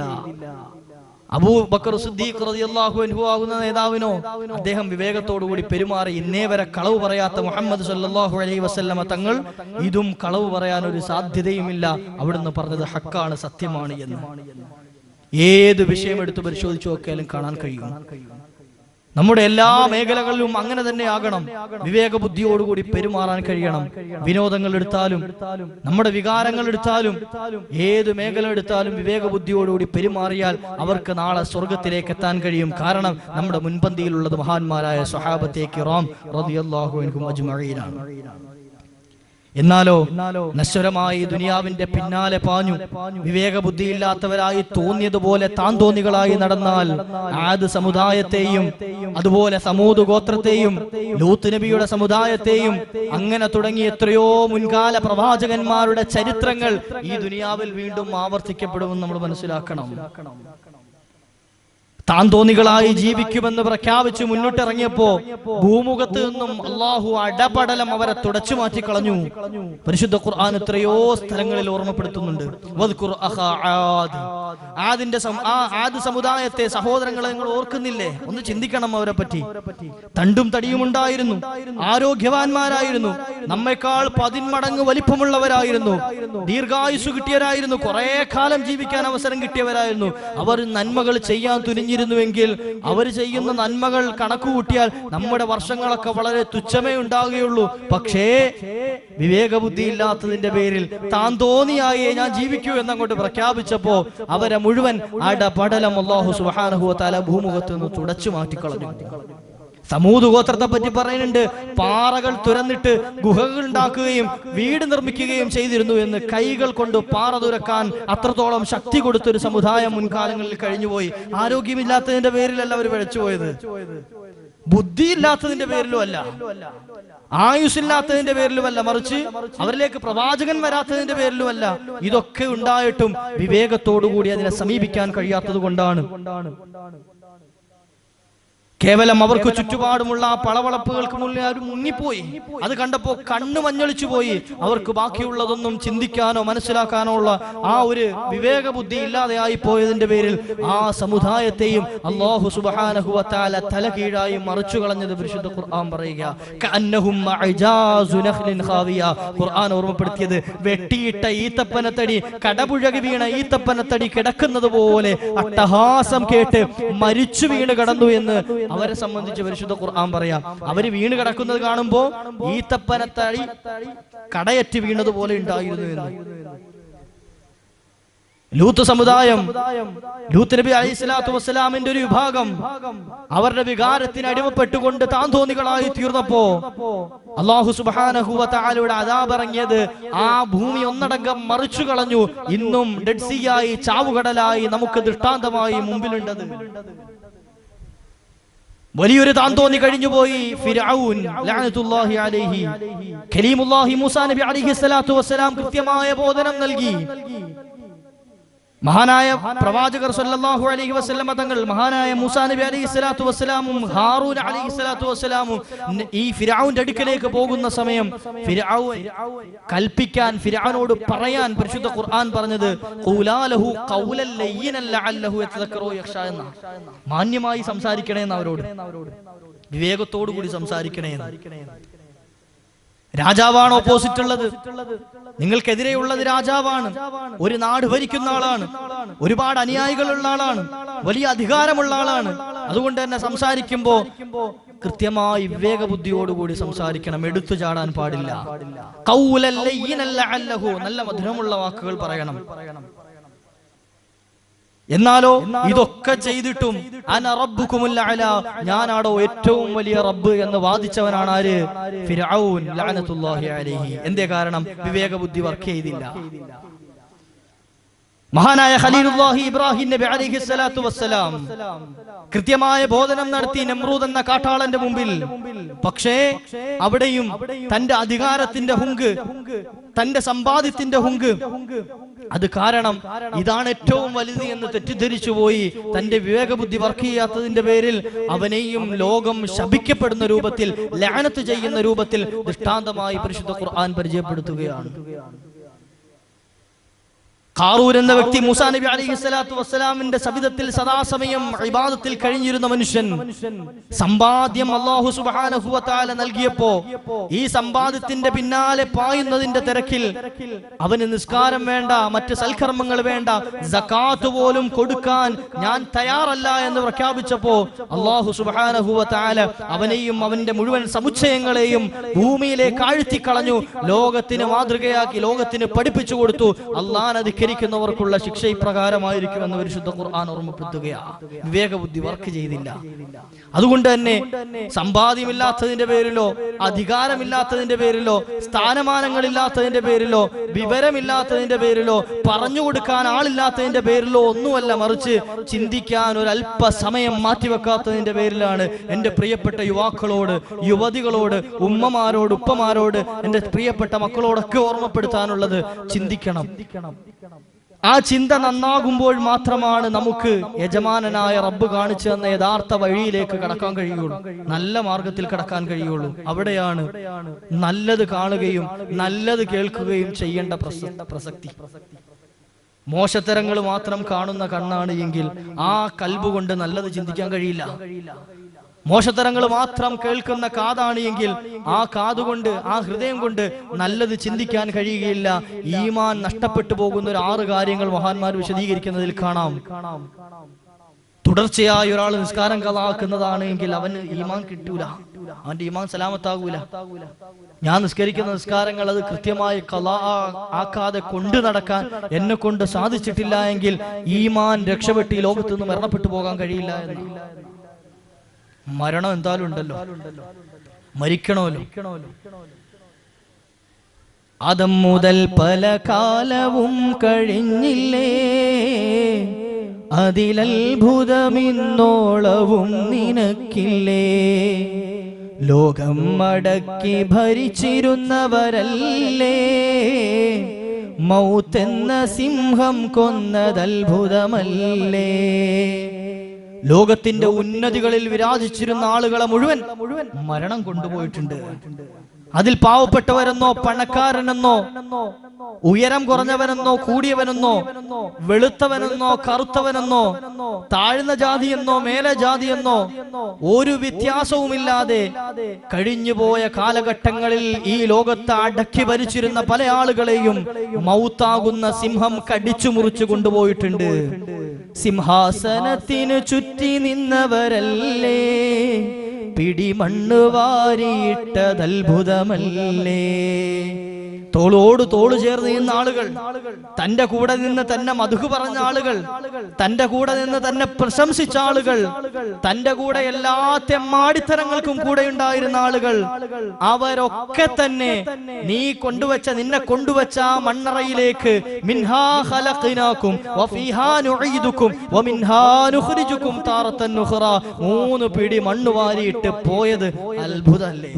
അബൂബക്കർ സിദ്ദീഖ് റളിയല്ലാഹു അൻഹു ആകുന്ന നേതാവിനോ അദ്ദേഹം വിവേകത്തോടുകൂടി പെരുമാറി. ഇന്നേ വരെ കളവ് പറയാത്ത മുഹമ്മദ് സല്ലല്ലാഹു അലൈഹി വസല്ലമ തങ്ങൾ ഇതും കളവ് പറയാൻ ഒരു സാധ്യതയുമില്ല, അവിടുന്ന് പറഞ്ഞത് ഹക്കാണ്, സത്യമാണ് എന്ന്. ഏത് വിഷയം എടുത്ത് പരിശോധിച്ചു നോക്കിയാലും കാണാൻ കഴിയും. നമ്മുടെ എല്ലാ മേഖലകളിലും അങ്ങനെ തന്നെ ആകണം. വിവേക ബുദ്ധിയോടുകൂടി പെരുമാറാൻ കഴിയണം. വിനോദങ്ങൾ എടുത്താലും നമ്മുടെ വികാരങ്ങൾ എടുത്താലും ഏത് മേഖല എടുത്താലും വിവേക ബുദ്ധിയോടുകൂടി പെരുമാറിയാൽ അവർക്ക് നാളെ സ്വർഗത്തിലേക്ക് എത്താൻ കഴിയും. കാരണം നമ്മുടെ മുൻപന്തിയിലുള്ളത് മഹാന്മാരായ സ്വഹാബത്തെ കിറാം റളിയല്ലാഹു അൻഹും അജ്മഈനാണ്. എന്നാലോ നശ്വരമായി ദുനിയാവിന്റെ പിന്നാലെ പാഞ്ഞു വിവേക ബുദ്ധിയില്ലാത്തവരായി തോന്നിയതുപോലെ താൻ തോന്നികളായി നടന്നാൽ ആദ് സമുദായത്തെയും അതുപോലെ സമൂദ് ഗോത്രത്തെയും ലൂത്ത് നബിയുടെ സമുദായത്തെയും അങ്ങനെ തുടങ്ങി എത്രയോ മുൻകാല പ്രവാചകന്മാരുടെ ചരിത്രങ്ങൾ ഈ ദുനിയാവിൽ വീണ്ടും ആവർത്തിക്കപ്പെടുമെന്ന് നമ്മൾ മനസ്സിലാക്കണം. താൻ തോന്നികളായി ജീവിക്കുമെന്ന് പ്രഖ്യാപിച്ച് മുന്നിട്ടിറങ്ങിയപ്പോ ഭൂമുഖത്ത് നിന്നും അള്ളാഹു അടപടലം അവരെ തുടച്ചു മാറ്റി കളഞ്ഞു. പരിശുദ്ധ ഖുർആൻ എത്രയോ സ്ഥലങ്ങളിൽ ഓർമ്മപ്പെടുത്തുന്നുണ്ട്. വദ്കുർ അഖാ ആദ്, ആദ് സമുദായത്തെ സഹോദരങ്ങളെ നിങ്ങൾ ഓർക്കുന്നില്ലേ? ഒന്ന് ചിന്തിക്കണം അവരെ പറ്റി. തണ്ടും തടിയും ഉണ്ടായിരുന്നു, ആരോഗ്യവാന്മാരായിരുന്നു, നമ്മെക്കാൾ 10 മടങ്ങ് വലിപ്പമുള്ളവരായിരുന്നു, ദീർഘായുസ് കിട്ടിയവരായിരുന്നു, കുറെ കാലം ജീവിക്കാൻ അവസരം കിട്ടിയവരായിരുന്നു. അവർ നന്മകൾ ചെയ്യാൻ തുനിഞ്ഞിരുന്നുവെങ്കിൽ അവർ ചെയ്യുന്ന നന്മകൾ കണക്കുകൂട്ടിയാൽ നമ്മുടെ വർഷങ്ങളൊക്കെ വളരെ തുച്ഛമേ ഉണ്ടാകുകയുള്ളൂ. പക്ഷേ വിവേകബുദ്ധി ഇല്ലാത്തതിന്റെ പേരിൽ താൻ തോന്നിയായേ ഞാൻ ജീവിക്കൂ എന്നങ്ങോട്ട് പ്രഖ്യാപിച്ചപ്പോ അവരെ മുഴുവൻ അടപടലം അല്ലാഹു സുബ്ഹാനഹു വ തആല ഭൂമുഖത്ത് നിന്ന് തുടച്ചു മാറ്റിക്കളഞ്ഞു. സമൂദ് ഗോത്രത്തെ പറ്റി പറയുന്നുണ്ട്, പാറകൾ തുരന്നിട്ട് ഗുഹകൾ ഉണ്ടാക്കുകയും വീട് നിർമ്മിക്കുകയും ചെയ്തിരുന്നു എന്ന്. കൈകൾ കൊണ്ട് പാറ തുരക്കാൻ അത്രത്തോളം ശക്തി കൊടുത്തൊരു സമുദായം മുൻകാലങ്ങളിൽ കഴിഞ്ഞുപോയി. ആരോഗ്യമില്ലാത്തതിന്റെ പേരിലല്ല അവർ പിഴച്ചുപോയത്, ബുദ്ധിയില്ലാത്തതിന്റെ പേരിലും അല്ല, ആയുസ്സില്ലാത്തതിന്റെ പേരിലുമല്ല, മറിച്ച് അവരിലേക്ക് പ്രവാചകൻ വരാത്തതിന്റെ പേരിലുമല്ല. ഇതൊക്കെ ഉണ്ടായിട്ടും വിവേകത്തോടുകൂടി അതിനെ സമീപിക്കാൻ കഴിയാത്തത് കൊണ്ടാണ്. കേവലം അവർക്ക് ചുറ്റുപാടുമുള്ള ആ പളവളപ്പുകൾക്ക് മുന്നിൽ അവർ മുങ്ങിപ്പോയി. അത് കണ്ടപ്പോ കണ്ണ് മഞ്ഞളിച്ചു പോയി. അവർക്ക് ബാക്കിയുള്ളതൊന്നും ചിന്തിക്കാനോ മനസ്സിലാക്കാനോ ഉള്ള ആ ഒരു വിവേക ബുദ്ധി ഇല്ലാതെയായി പോയതിന്റെ പേരിൽ ആ സമുദായത്തെയും അല്ലാഹു സുബ്ഹാനഹു വ തആല തലകീഴായി മറിച്ചു കളഞ്ഞത് പരിശുദ്ധ ഖുർആൻ പറയുക. കഅന്നഹും മഅജാസു നഖ്ലിൻ ഖാവിയ. ഖുർആൻ ഓർമ്മപ്പെടുത്തിയത് വെട്ടിയിട്ട ഈത്തപ്പനത്തടി, കടപുഴകി വീണ ഈത്തപ്പനത്തടി കിടക്കുന്നത് പോലെ അട്ടഹാസം കേട്ട് മരിച്ചു വീണ് കിടന്നു എന്ന് അവരെ സംബന്ധിച്ച് പരിശുദ്ധ ഖുർആൻ പറയാം. അവര് വീണ് കിടക്കുന്നത് കാണുമ്പോ ഈത്തപ്പനത്തടി കടയറ്റ് വീണതുപോലെ ഉണ്ടായിരുന്നു എന്ന്. ലൂത്ത് സമുദായം, ലൂത്ത് നബി അലൈഹിസ്സലാത്തു വസ്സലാമിന്റെ ഒരു വിഭാഗം അവരുടെ വികാരത്തിന് അടിമപ്പെട്ടുകൊണ്ട് താന്തോന്നികളായി തീർന്നപ്പോ അല്ലാഹു സുബ്ഹാനഹു വ തആലയുടെ അദാബ് ഇറങ്ങിയത് ആ ഭൂമി ഒന്നടങ്കം മറിച്ചു കളഞ്ഞു. ഇന്നും ഡെഡ് സീ ആയി, ചാവുകടലായി നമുക്ക് ദൃഷ്ടാന്തമായി മുമ്പിലുണ്ടത്. വലിയൊരു താന്തോന്നി കഴിഞ്ഞുപോയി ഫിർഔൻ ലഅനത്തുല്ലാഹി അലൈഹി. കലീമുല്ലാഹി മൂസാ നബി അലൈഹിസ്സലാത്തു വസ്സലാം കൃത്യമായ ബോധനം നൽകി. മഹാനായ പ്രവാചകർ സല്ലല്ലാഹു അലൈഹി വസല്ലമ തങ്ങൾ മഹാനായ മൂസാ നബി അലൈഹിസ്സലാത്തു വസ്സലാമും ഹാറൂൻ അലൈഹിസ്സലാത്തു വസ്സലാമും ഈ ഫിർഔന്റെ അടുക്കലേക്ക് പോകുന്ന സമയം ഫിർഔൻ കൽപ്പിക്കാൻ, ഫിർഔനോട് പറയാൻ പരിശുദ്ധ ഖുർആൻ പറഞ്ഞത് ഖൂലാ ലഹു ഖൗലൻ ലയ്യിനൻ ലഅല്ലഹു യതദക്കറു യഖ്ഷ എന്ന. മാന്യമായി സംസാരിക്കണേ എന്ന് അവരോട്, വിവേകത്തോടു കൂടി സംസാരിക്കണേ എന്ന്. രാജാവാണ് ഓപ്പോസിറ്റ് ഉള്ളത്, നിങ്ങൾക്കെതിരെയുള്ളത് രാജാവാണ്, ഒരു നാട് ഭരിക്കുന്ന ആളാണ്, ഒരുപാട് അനുയായികളുള്ള ആളാണ്, വലിയ അധികാരമുള്ള ആളാണ്. അതുകൊണ്ട് തന്നെ സംസാരിക്കുമ്പോ കൃത്യമായി വിവേകബുദ്ധിയോടുകൂടി സംസാരിക്കണം, എടുത്തു ചാടാൻ പാടില്ല. ഖൗലൻ ലയ്യിനൻ ലഅല്ലഹു, നല്ല മധുരമുള്ള വാക്കുകൾ പറയണം. എന്നാലോ ഇതൊക്കെ ചെയ്തിട്ടും അന റബ്ബുകുമുൽ അഅല, ഞാനാടോ ഏറ്റവും വലിയ റബ്ബ് എന്ന് വാദിച്ചവനാണ് ആര്? ഫിർഔൻ ലഅനത്തുല്ലാഹി അലൈഹി. എന്തേ കാരണം? വിവേകബുദ്ധി വർക്ക് ചെയ്തില്ല. മഹാനായ ഖലീലുല്ലാഹി ഇബ്രാഹിം നബി അലൈഹിസ്സലാത്തു വസ്സലാം കൃത്യമായ ബോധനം നടത്തി നമ്രൂദ് എന്ന കാട്ടാളന്റെ മുമ്പിൽ. പക്ഷേ അവിടെയും തന്റെ അധികാരത്തിന്റെ ഹുങ്ക്, തന്റെ സമ്പാദ്യത്തിന്റെ ഹുങ്ക്, അത് കാരണം ഇതാണ് ഏറ്റവും വലുത് എന്ന് തെറ്റിദ്ധരിച്ചു പോയി. തന്റെ വിവേകബുദ്ധി വർക്ക് ചെയ്യാത്തതിന്റെ പേരിൽ അവനെയും ലോകം ശപിക്കപ്പെടുന്ന രൂപത്തിൽ, ലഅനത്ത് ചെയ്യുന്ന രൂപത്തിൽ ദൃഷ്ടാന്തമായി പരിശുദ്ധ ഖുർആൻ പരിചയപ്പെടുത്തുകയാണ്. ഖാറൂൻ എന്ന വ്യക്തി മൂസാ നബി അലൈഹിസ്സലാത്തു വസ്സലാമിന്റെ സവിധത്തിൽ സദാസമയം ഇബാദത്തിൽ കഴിഞ്ഞിരുന്ന മനുഷ്യൻ, സമ്പാദ്യം അല്ലാഹു സുബ്ഹാനഹു വ തആല നൽകിയപ്പോ ഈ സമ്പാദ്യത്തിന്റെ പിന്നാലെ പായുന്നതിന്റെ തിരക്കിൽ അവന് നിസ്കാരം വേണ്ട, മറ്റ് സൽക്കർമ്മങ്ങൾ വേണ്ട, സകാത്ത് പോലും കൊടുക്കാൻ ഞാൻ തയ്യാറല്ല എന്ന് പ്രഖ്യാപിച്ചപ്പോ അല്ലാഹു സുബ്ഹാനഹു വ തആല അവനെയും അവന്റെ മുഴുവൻ സമുച്ചയങ്ങളെയും ഭൂമിയിലേക്ക് ആഴ്ത്തിക്കളഞ്ഞു. ലോകത്തിന് മാതൃകയാക്കി, ലോകത്തിന് പഠിപ്പിച്ചു കൊടുത്തു. അല്ലാഹുവിനെ ധിക്കരിക്കുന്നവർക്കുള്ള ശിക്ഷ ഇപ്രകാരമായിരിക്കുമെന്ന് പരിശുദ്ധ ഖുർആൻ ഓർമ്മപ്പെടുത്തുകയാണ്. വിവേകബുദ്ധി വർക്ക് ചെയ്തില്ല. അതുകൊണ്ട് തന്നെ സമ്പാദ്യമില്ലാത്തതിന്റെ പേരിലോ, അധികാരമില്ലാത്തതിന്റെ പേരിലോ, സ്ഥാനമാനങ്ങളില്ലാത്തതിന്റെ പേരിലോ, വിവരമില്ലാത്തതിന്റെ പേരിലോ, പറഞ്ഞു കൊടുക്കാൻ ആളില്ലാത്തതിന്റെ പേരിലോ ഒന്നുമല്ല, മറിച്ച് ചിന്തിക്കാൻ ഒരു അല്പസമയം മാറ്റിവെക്കാത്തതിന്റെ പേരിലാണ്. എന്റെ പ്രിയപ്പെട്ട യുവാക്കളോട്, യുവതികളോട്, ഉമ്മമാരോട്, ഉപ്പമാരോട്, എന്റെ പ്രിയപ്പെട്ട മക്കളോടൊക്കെ ഓർമ്മപ്പെടുത്താനുള്ളത്, ചിന്തിക്കണം. ആ ചിന്ത നന്നാകുമ്പോൾ മാത്രമാണ് നമുക്ക് യജമാനനായ റബ്ബ് കാണിച്ചു തന്ന യഥാർത്ഥ വഴിയിലേക്ക് കടക്കാൻ കഴിയുള്ളൂ, നല്ല മാർഗത്തിൽ കടക്കാൻ കഴിയുള്ളൂ. അവിടെയാണ് നല്ലത് കാണുകയും നല്ലത് കേൾക്കുകയും ചെയ്യേണ്ട പ്രസക്തി. മോശത്തരങ്ങൾ മാത്രം കാണുന്ന കണ്ണാണ് എങ്കിൽ ആ കൽബ് കൊണ്ട് നല്ലത് ചിന്തിക്കാൻ കഴിയില്ല. മോശത്തരങ്ങൾ മാത്രം കേൾക്കുന്ന കാതാണ് എങ്കിൽ ആ കാതുകൊണ്ട്, ആ ഹൃദയം കൊണ്ട് നല്ലത് ചിന്തിക്കാൻ കഴിയുകയില്ല. ഈമാൻ നഷ്ടപ്പെട്ടു പോകുന്ന ഒരു 6 കാര്യങ്ങൾ മഹാന്മാർ വിശദീകരിക്കുന്നതിൽ കാണാം. തുടർച്ചയായി ഒരാൾ നിസ്കാരം കളാക്കുന്നതാണ് എങ്കിൽ അവന് ഈമാൻ കിട്ടൂല, അവന്റെ ഈമാൻ സലാമത്താകൂല. ഞാൻ നിസ്കരിക്കുന്ന നിസ്കാരങ്ങൾ അത് കൃത്യമായി കളാ ആക്കാതെ കൊണ്ടു നടക്കാൻ എന്നെ കൊണ്ട് സാധിച്ചിട്ടില്ല എങ്കിൽ ഈമാൻ രക്ഷപ്പെട്ട് ഈ ലോകത്ത് നിന്ന് മരണപ്പെട്ടു പോകാൻ കഴിയില്ല എന്ന്. മരണം എന്തായാലും ഉണ്ടല്ലോ, മരിക്കണമല്ലോ. ആദം മുതൽ പല കാലവും കഴിഞ്ഞില്ലേ, അതിലത്ഭുതമിന്നോളവും നിനക്കില്ലേ. ലോകം അടക്കി ഭരിച്ചിരുന്നവരല്ലേ, മൗത്തെന്ന സിംഹം കൊന്നതത്ഭുതമല്ലേ. ലോകത്തിന്റെ ഉന്നതികളിൽ വിരാജിച്ചിരുന്ന ആളുകളെ മുഴുവൻ മരണം കൊണ്ടുപോയിട്ടുണ്ട്. അതിൽ പാവപ്പെട്ടവരെന്നോ പണക്കാരനെന്നോ ഉയരം കുറഞ്ഞവനെന്നോ കൂടിയവനെന്നോ വെളുത്തവനെന്നോ കറുത്തവനെന്നോ താഴ്ന്ന ജാതിയെന്നോ മേലെ ജാതിയെന്നോ ഒരു വ്യത്യാസവുമില്ലാതെ കഴിഞ്ഞുപോയ കാലഘട്ടങ്ങളിൽ ഈ ലോകത്ത് അടക്കി ഭരിച്ചിരുന്ന പല ആളുകളെയും മൗത്താകുന്ന സിംഹം കടിച്ചു മുറിച്ചു കൊണ്ടുപോയിട്ടുണ്ട്. സിംഹാസനത്തിനു ചുറ്റി നിന്നവരല്ലേ, പിടിമണ്ണ് വാരിയിട്ടതത്ഭുതമല്ലേ. തോളോട് തോള് ചേർന്ന് നിന്ന ആളുകൾ, തന്റെ കൂടെ നിന്ന് തന്നെ മധു പറഞ്ഞ ആളുകൾ, തന്റെ കൂടെ നിന്ന് തന്നെ പ്രശംസിച്ച ആളുകൾ, തന്റെ കൂടെ എല്ലാ തെമ്മാടിത്തരങ്ങൾക്കും കൂടെ ഉണ്ടായിരുന്ന ആളുകൾ, അവരൊക്കെ തന്നെ നിന്നെ കൊണ്ടുവച്ച ആ മണ്ണറയിലേക്ക് മിൻഹാ ഖലഖനാകും വഫീഹാ നുഈദുകും വമിൻഹാ നുഖ്രിജുകും താറത്തൻ ഉഖറ 3 പിടി മണ്ണ് വാരിയിട്ട് പോയത് അത്ഭുതമല്ലേ?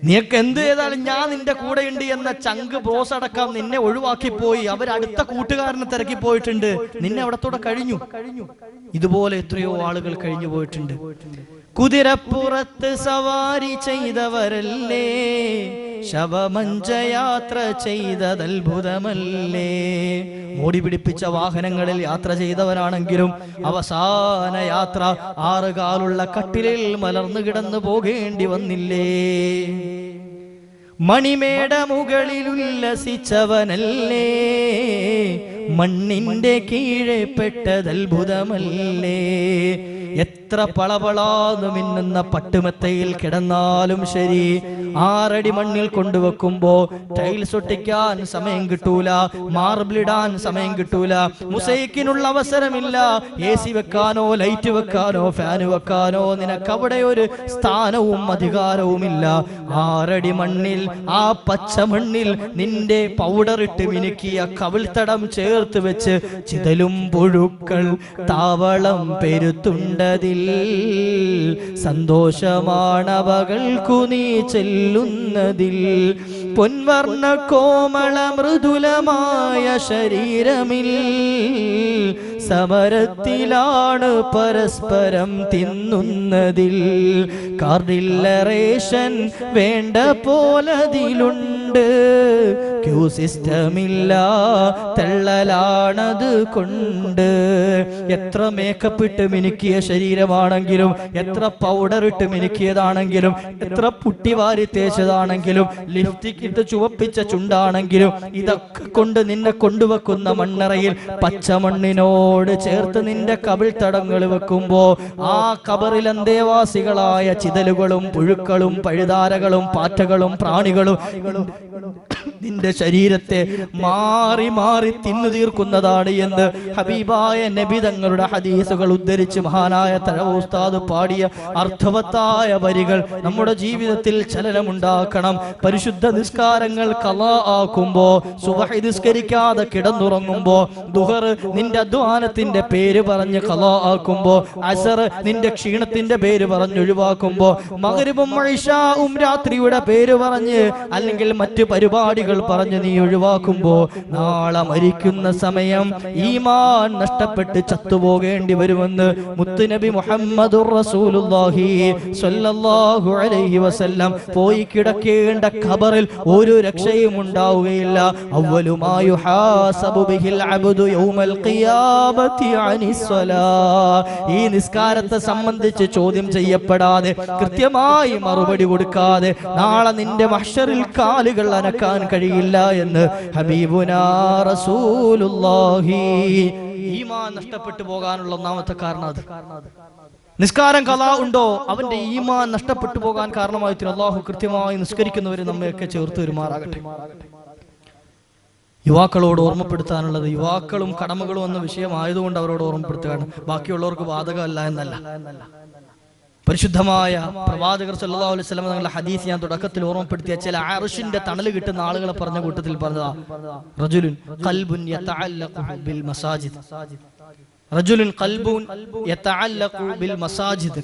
നീക്ക് എന്ത് ചെയ്താലും ഞാൻ നിന്റെ കൂടെ ഉണ്ട് എന്ന ചങ്ക് ബോസ് അടക്കം നിന്നെ ഒഴിവാക്കി പോയി. അവരടുത്ത കൂട്ടുകാരനെ തിരക്കി പോയിട്ടുണ്ട്, നിന്നെ അവിടത്തോടെ കഴിഞ്ഞു. ഇതുപോലെ എത്രയോ ആളുകൾ കഴിഞ്ഞു പോയിട്ടുണ്ട്. കുതിരപ്പുറത്ത് സവാരി ചെയ്തവരല്ലേ, ശവമഞ്ചയാത്ര ചെയ്തതത്ഭുതമല്ലേ. മോടി പിടിപ്പിച്ച വാഹനങ്ങളിൽ യാത്ര ചെയ്തവരാണെങ്കിലും അവസാന യാത്ര 6 കാലുള്ള കട്ടിലിൽ മലർന്നു കിടന്നു പോകേണ്ടി വന്നില്ലേ. മണിമേട മുകളിൽ ഉല്ലസിച്ചവനല്ലേ, മണ്ണിന്റെ കീഴെ പെട്ടതത്ഭുതമല്ലേ. എത്ര പളപളാന്ന് മിന്നുന്ന പട്ടുമെത്തയിൽ കിടന്നാലും ശരി, 6 അടി മണ്ണിൽ കൊണ്ടുവെക്കുമ്പോ ടൈൽസ് ഒട്ടിക്കാൻ സമയം കിട്ടൂല, മാർബിളിടാൻ സമയം കിട്ടൂല, മുസൈക്കിനുള്ള അവസരമില്ല, AC വെക്കാനോ ലൈറ്റ് വെക്കാനോ ഫാന് വെക്കാനോ നിനക്ക് അവിടെ ഒരു സ്ഥാനവും അധികാരവുമില്ല. 6 അടി മണ്ണിൽ, ആ പച്ച മണ്ണിൽ നിന്റെ പൗഡർ ഇട്ട് മിനുക്കിയ കവിൾത്തടം ചേർത്ത് വെച്ച് ചിതലും പുഴുക്കൾ താവളം പെരുത്തുണ്ടതിൽ സന്തോഷമാണവകൾക്കു നീ ചെല്ലുന്നതിൽ. പൊൻവർണ്ണ കോമള മൃദുലമായ ശരീരമിൽ സമരത്തിലാണ് പരസ്പരം തിന്നുന്നതിൽ. കാർഡില്ലറേഷൻ വേണ്ട പോലതിലുണ്ട്, ക്യൂ സിസ്റ്റമില്ല തെള്ളലാണത് കൊണ്ട്. എത്ര മേക്കപ്പ് ഇട്ട് മിനുക്കിയ ശരീരമാണെങ്കിലും, എത്ര പൗഡർ ഇട്ട് മിനുക്കിയതാണെങ്കിലും, എത്ര പുട്ടിവാരി തേച്ചതാണെങ്കിലും, ലിപ്സ്റ്റിക് ഇട്ട് ചുവപ്പിച്ച ചുണ്ടാണെങ്കിലും, ഇതൊക്കെ കൊണ്ട് നിന്നെ കൊണ്ടുവെക്കുന്ന മണ്ണറയിൽ പച്ചമണ്ണിനോട് ചേർത്ത് നിന്റെ കവിൾ തടങ്ങൾ വെക്കുമ്പോ ആ കബറിൽ അന്തേവാസികളായ ചിതലുകളും പുഴുക്കളും പഴുതാരകളും പാറ്റകളും പ്രാണികളും നിന്റെ ശരീരത്തെ മാറി മാറി തിന്നു തീർക്കുന്നതാണ് എന്ന് ഹബീബായ നബി തങ്ങളുടെ ഹദീസുകൾ ഉദ്ധരിച്ച് മഹാനായ തഴവ ഉസ്താദ് പാടിയ അർത്ഥവത്തായ വരികൾ നമ്മുടെ ജീവിതത്തിൽ ചലനമുണ്ടാക്കണം. പരിശുദ്ധ നിസ്കാരങ്ങൾ ഖളാ ആക്കുമ്പോ, സുബ്ഹി നിസ്കരിക്കാതെ കിടന്നുറങ്ങുമ്പോ, ദുഹർ നിന്റെ അധ്വാനത്തിന്റെ പേര് പറഞ്ഞ് ഖളാ ആക്കുമ്പോ, അസർ നിന്റെ ക്ഷീണത്തിന്റെ പേര് പറഞ്ഞ് ഒഴിവാക്കുമ്പോ, മഗ്രിബും ഇശാഉം രാത്രിയുടെ പേര് പറഞ്ഞ് അല്ലെങ്കിൽ മറ്റു പരിപാടി പരിപാടികൾ പറഞ്ഞ് നീ ഒഴിവാക്കുമ്പോ നാളെ മരിക്കുന്ന സമയം ഈമാൻ നഷ്ടപ്പെട്ട് ചത്തുപോകേണ്ടി വരുമെന്ന് മുത്തുനബി മുഹമ്മദുർ റസൂലുള്ളാഹി സ്വല്ലല്ലാഹു അലൈഹി വസല്ലം പോയി കിടക്കേണ്ട ഖബറിൽ ഒരു രക്ഷയും ഉണ്ടാവുകയില്ല. അവ്വലു മാ യുഹാസബു ബിഹിൽ അബ്ദു യൗമൽ ഖിയാമത്തി അനിസ്സലാ. ഈ നിസ്കാരത്തെ സംബന്ധിച്ച് ചോദ്യം ചെയ്യപ്പെടാതെ കൃത്യമായി മറുപടി കൊടുക്കാതെ നാളെ നിന്റെ മഹ്ശറിൽ കാലുകൾ അനക്കാൻ കഴിയില്ല എന്ന് ഹബീബുനാ റസൂലുള്ളാഹി. ഈമാൻ നഷ്ടപ്പെട്ടു പോകാനുള്ള ഒന്നാമത്തെ കാരണം അത്. നിസ്കാരം ഖളാ ഉണ്ടോ അവന്റെ ഈമാൻ നഷ്ടപ്പെട്ടു പോകാൻ കാരണമായി തീരും. അല്ലാഹു കൃത്യമായി നിസ്കരിക്കുന്നവരെ നമ്മയൊക്കെ ചേർത്ത് വരുമാറാകട്ടെ. യുവാക്കളോട് ഓർമ്മപ്പെടുത്താനുള്ളത്, യുവാക്കളും കടമകളും എന്ന വിഷയമായതുകൊണ്ട് അവരോട് ഓർമ്മപ്പെടുത്തുകയാണ്, ബാക്കിയുള്ളവർക്ക് ബാധകമല്ല എന്നല്ല. പരിശുദ്ധമായ പ്രവാചകർ സല്ലല്ലാഹു അലൈഹി വസല്ലം തങ്ങളുടെ ഹദീസ് ഞാൻ തുടക്കത്തിൽ ഓർമ്മപ്പെടുത്തിയ ചില അർശിന്റെ തണൽ കിട്ടുന്ന ആളുകളെ പറഞ്ഞ കൂട്ടത്തിൽ പറഞ്ഞതാ, റജുലുൻ ഖൽബുൻ യതഅല്ലഖു ബിൽ മസാജിദ്. റജുലുൻ ഖൽബുൻ യതഅല്ലഖു ബിൽ മസാജിദ്.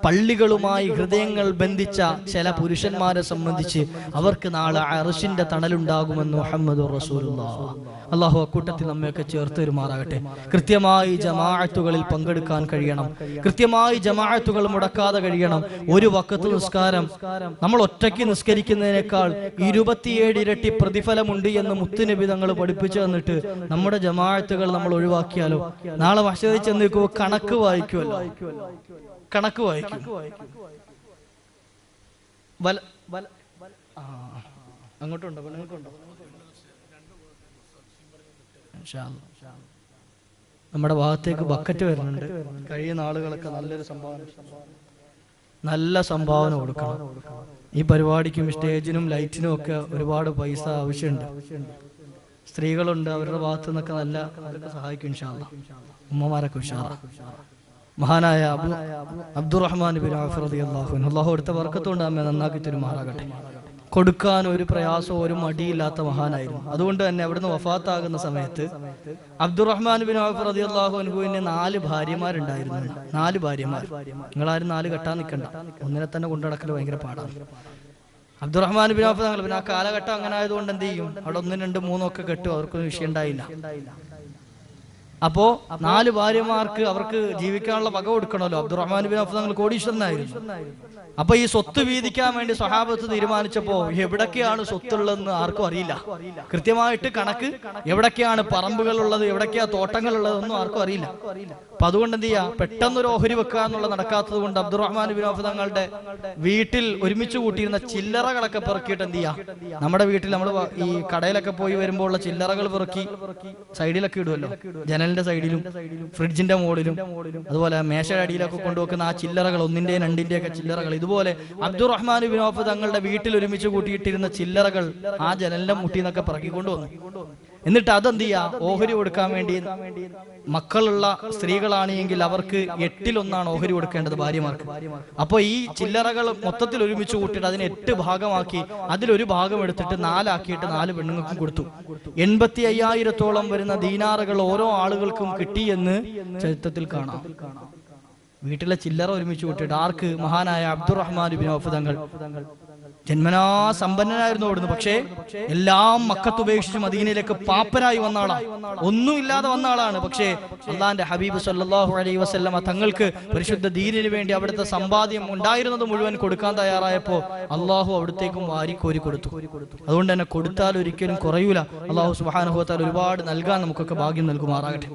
പള്ളികളുമായി ഹൃദയങ്ങൾ ബന്ധിച്ച ചില പുരുഷന്മാരെ സംബന്ധിച്ച് അവർക്ക് നാളെ അർശിന്റെ തണലുണ്ടാകുമെന്ന് മുഹമ്മദുർ റസൂലുള്ളാഹി. അല്ലാഹു അക്കൂട്ടത്തിൽ നമ്മയൊക്കെ ചേർത്ത് വരുമാറാകട്ടെ. കൃത്യമായി ജമാഅത്തുകളിൽ പങ്കെടുക്കാൻ കഴിയണം. കൃത്യമായി ജമാഅത്തുകൾ മുടക്കാതെ കഴിയണം. ഒരു വഖത്ത് നിസ്കാരം നമ്മൾ ഒറ്റയ്ക്ക് നിസ്കരിക്കുന്നതിനേക്കാൾ 27 ഇരട്ടി പ്രതിഫലമുണ്ട് എന്ന് മുത്തുനബി തങ്ങൾ പഠിപ്പിച്ചു തന്നിട്ട് നമ്മുടെ ജമാഅത്തുകൾ നമ്മൾ ഒഴിവാക്കിയാലോ? നാളെ മഹ്ശറിൽ ചെന്ന് നിൽക്കുമ്പോൾ കണക്ക് വായിക്കുമല്ലോ, കണക്ക് വായിക്കും. അങ്ങോട്ടുണ്ടോ? പെണ്ണുങ്ങൾക്കുണ്ടോ? നമ്മുടെ ഭാഗത്തേക്ക് ബക്കറ്റ് വരുന്നുണ്ട്. കഴിയുന്ന ആളുകളൊക്കെ നല്ല സംഭാവന കൊടുക്കണം. ഈ പരിപാടിക്കും സ്റ്റേജിനും ലൈറ്റിനും ഒക്കെ ഒരുപാട് പൈസ ആവശ്യമുണ്ട്. സ്ത്രീകളുണ്ട്, അവരുടെ ഭാഗത്തു നിന്നൊക്കെ അതൊക്കെ സഹായിക്കും ഇൻഷാ അല്ലാഹ്. ഉമ്മമാരൊക്കെ ഉഷാറാ. മഹാനായ അബ്ദുറഹ്മാൻ ബിൻ ഔഫ് റളിയല്ലാഹു അൻഹു, അല്ലാഹു അടുത്ത ബർക്കത്തുകൊണ്ട് നമ്മെ നന്നാക്കി തരുമാറാകട്ടെ. കൊടുക്കാൻ ഒരു പ്രയാസവും ഒരു മടിയില്ലാത്ത മഹാനായിരുന്നു. അതുകൊണ്ട് തന്നെ അവിടുന്ന് വഫാത്താകുന്ന സമയത്ത് അബ്ദുറഹ്മാൻ ബിൻ ഔഫ് റളിയല്ലാഹു അൻഹുവിന് 4 ഭാര്യമാരുണ്ടായിരുന്നു. 4 ഭാര്യമാർ. നിങ്ങളാരും 4 കെട്ടാൻ നിൽക്കണ്ട, ഒന്നിനെ തന്നെ കൊണ്ടുനടക്കൽ ഭയങ്കര പാടാണ്. അബ്ദുറഹ്മാൻ ബിൻ ഔഫ് തങ്ങൾ പിന്നെ ആ കാലഘട്ടം അങ്ങനെ ആയതുകൊണ്ട് എന്ത് ചെയ്യും, അവിടെ 1, 2, 3 ഒക്കെ കെട്ടും, അവർക്കൊന്നും വിഷയം ഉണ്ടായില്ല. അപ്പോ 4 ഭാര്യമാർക്ക് അവർക്ക് ജീവിക്കാനുള്ള വക കൊടുക്കണമല്ലോ. അബ്ദുറഹ്മാൻ ബിൻ ഔഫ് തങ്ങൾ കോടീശ്വരനായിരുന്നു. അപ്പൊ ഈ സ്വത്ത് വീതിക്കാൻ വേണ്ടി സ്വഹാബത്ത് തീരുമാനിച്ചപ്പോ എവിടൊക്കെയാണ് സ്വത്തുള്ളതെന്ന് ആർക്കും അറിയില്ല. കൃത്യമായിട്ട് കണക്ക്, എവിടൊക്കെയാണ് പറമ്പുകൾ ഉള്ളത്, എവിടൊക്കെയാ തോട്ടങ്ങൾ ഉള്ളതെന്നും ആർക്കും അറിയില്ല. അപ്പൊ അതുകൊണ്ട് എന്ത് ചെയ്യാ, പെട്ടെന്നൊരു ഓഹരി വെക്കുക എന്നുള്ളത് നടക്കാത്തത് കൊണ്ട് അബ്ദുറഹ്മാൻ ബിൻ ഔഫ് തങ്ങളുടെ വീട്ടിൽ ഒരുമിച്ച് കൂട്ടിയിരുന്ന ചില്ലറകളൊക്കെ പെറുക്കിയിട്ട് എന്ത് ചെയ്യാ, നമ്മുടെ വീട്ടിൽ നമ്മൾ ഈ കടയിലൊക്കെ പോയി വരുമ്പോൾ ഉള്ള ചില്ലറകൾ പെറുക്കി സൈഡിലൊക്കെ ഇടുമല്ലോ, ജനലിന്റെ സൈഡിലും ഫ്രിഡ്ജിന്റെ മുകളിലും അതുപോലെ മേശയുടെ അടിയിലൊക്കെ കൊണ്ടുവെക്കുന്ന ആ ചില്ലറകൾ, 1ന്റെയും 2ന്റെയും ഒക്കെ ചില്ലറകൾ, ഇതുപോലെ അബ്ദുറഹ്മാൻ ബിൻ ഔഫ് തങ്ങളുടെ വീട്ടിൽ ഒരുമിച്ച് കൂട്ടിയിട്ടിരുന്ന ചില്ലറകൾ ആ ജനലിന്റെ മുട്ടിന്നൊക്കെ പെറുക്കിക്കൊണ്ടുവന്നു. എന്നിട്ട് അതെന്ത് ചെയ്യാ, ഓഹരി കൊടുക്കാൻ വേണ്ടി മക്കളുള്ള സ്ത്രീകളാണെങ്കിൽ അവർക്ക് 8-1 ഓഹരി കൊടുക്കേണ്ടത് ഭാര്യമാർക്ക്. അപ്പൊ ഈ ചില്ലറകൾ മൊത്തത്തിൽ ഒരുമിച്ച് കൂട്ടിയിട്ട് അതിന് 8 ഭാഗമാക്കി അതിലൊരു ഭാഗം എടുത്തിട്ട് 4 ആക്കിയിട്ട് 4 പെണ്ണുങ്ങൾക്കും കൊടുത്തു. 85,000-ഓളം വരുന്ന ദീനാറുകൾ ഓരോ ആളുകൾക്കും കിട്ടിയെന്ന് ചരിത്രത്തിൽ കാണാം. വീട്ടിലെ ചില്ലറ ഒരുമിച്ച് കൂട്ടിയിട്ട് ആർക്ക്? മഹാനായ അബ്ദുറഹ്മാൻ ബിൻ ഔഫ് തങ്ങൾ. ജന്മനാ സമ്പന്നനായിരുന്നു അവിടുന്ന്. പക്ഷേ എല്ലാം മക്കത്ത് ഉപേക്ഷിച്ച് മദീനയിലേക്ക് പാപ്പരായി വന്ന ആളാണ്, ഒന്നുമില്ലാതെ വന്ന ആളാണ്. പക്ഷേ അള്ളാന്റെ ഹബീബ് സല്ലല്ലാഹു അലൈഹി വസല്ലമ തങ്ങൾക്ക് പരിശുദ്ധ ദീനിന് വേണ്ടി അവിടുത്തെ സമ്പാദ്യം ഉണ്ടായിരുന്നത് മുഴുവൻ കൊടുക്കാൻ തയ്യാറായപ്പോ അള്ളാഹു അവിടത്തേക്കും വാരിക്കോരി കൊടുത്തു. അതുകൊണ്ട് തന്നെ കൊടുത്താൽ ഒരിക്കലും കുറയൂല. അള്ളാഹു സുബ്ഹാനഹു വ തആല ഒരുപാട് നൽകാൻ നമുക്കൊക്കെ ഭാഗ്യം നൽകുമാറാകട്ടെ.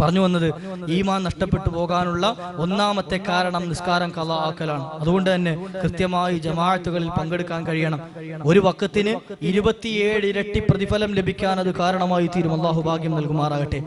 പറഞ്ഞു വന്നത്, ഈമാൻ നഷ്ടപ്പെട്ടു പോകാനുള്ള ഒന്നാമത്തെ കാരണം നിസ്കാരം ഖളാ ആക്കലാണ്. അതുകൊണ്ട് തന്നെ കൃത്യമായി ജമാഅത്തുകളിൽ പങ്കെടുക്കാൻ കഴിയണം. ഒരു വഖത്തിന് 27 ഇരട്ടി പ്രതിഫലം ലഭിക്കാൻ അത് കാരണമായി തീരും. അല്ലാഹു ഭാഗ്യം നൽകുമാറാകട്ടെ.